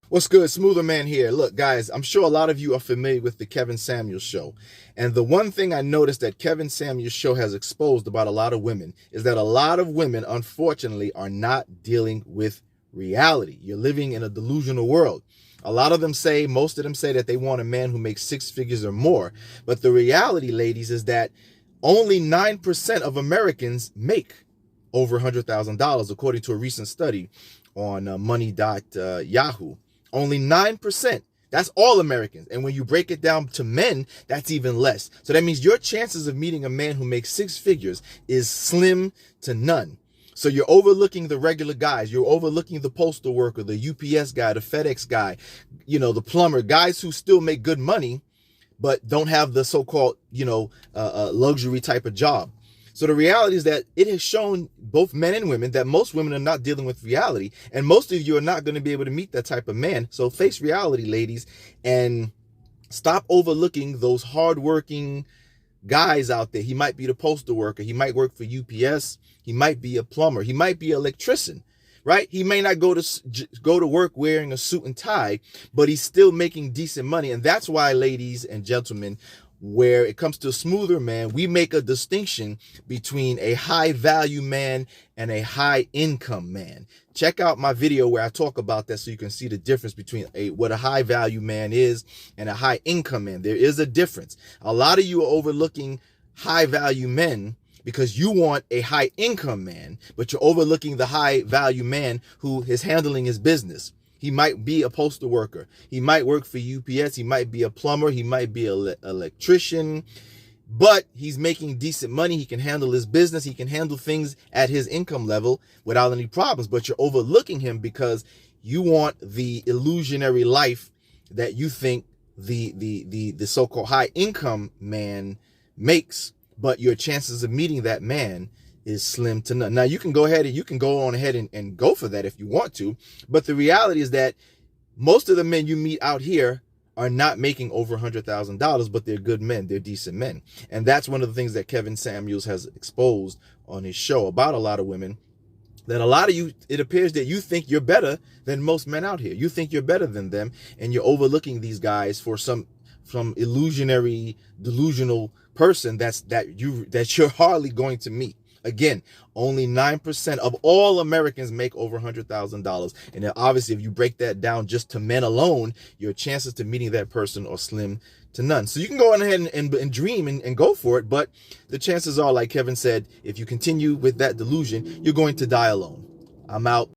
What's good? Smoother Man here. Look, guys, I'm sure a lot of you are familiar with the Kevin Samuels show. And the one thing I noticed that Kevin Samuels show has exposed about a lot of women is that a lot of women, unfortunately, are not dealing with reality. You're living in a delusional world. Most of them say that they want a man who makes six figures or more. But the reality, ladies, is that only 9% of Americans make over $100,000, according to a recent study on money.yahoo. Only 9%. That's all Americans. And when you break it down to men, that's even less. So that means your chances of meeting a man who makes six figures is slim to none. So you're overlooking the regular guys. You're overlooking the postal worker, the UPS guy, the FedEx guy, the plumber, guys who still make good money, but don't have the so-called, luxury type of job. So the reality is that it has shown both men and women that most women are not dealing with reality, and most of you are not going to be able to meet that type of man. So face reality, ladies, and stop overlooking those hardworking guys out there. He might be the postal worker. He might work for UPS. He might be a plumber. He might be an electrician, right? He may not go to work wearing a suit and tie, but he's still making decent money. And that's why, ladies and gentlemen, where it comes to a smoother man, we make a distinction between a high value man and a high income man. Check out my video where I talk about that so you can see the difference between what a high value man is and a high income man. There is a difference. A lot of you are overlooking high value men because you want a high income man, but you're overlooking the high value man who is handling his business. He might be a postal worker. He might work for UPS. He might be a plumber. He might be an electrician, but he's making decent money. He can handle his business. He can handle things at his income level without any problems, but you're overlooking him because you want the illusionary life that you think the so-called high income man makes, but your chances of meeting that man is slim to none. Now you can go on ahead and go for that if you want to, but the reality is that most of the men you meet out here are not making over $100,000, but they're good men, they're decent men. And that's one of the things that Kevin Samuels has exposed on his show about a lot of women, that a lot of you, it appears that you think you're better than most men out here. You think you're better than them, and you're overlooking these guys for some illusionary, delusional person that you're hardly going to meet. Again, only 9% of all Americans make over $100,000. And obviously, if you break that down just to men alone, your chances to meeting that person are slim to none. So you can go on ahead and dream and go for it. But the chances are, like Kevin said, if you continue with that delusion, you're going to die alone. I'm out.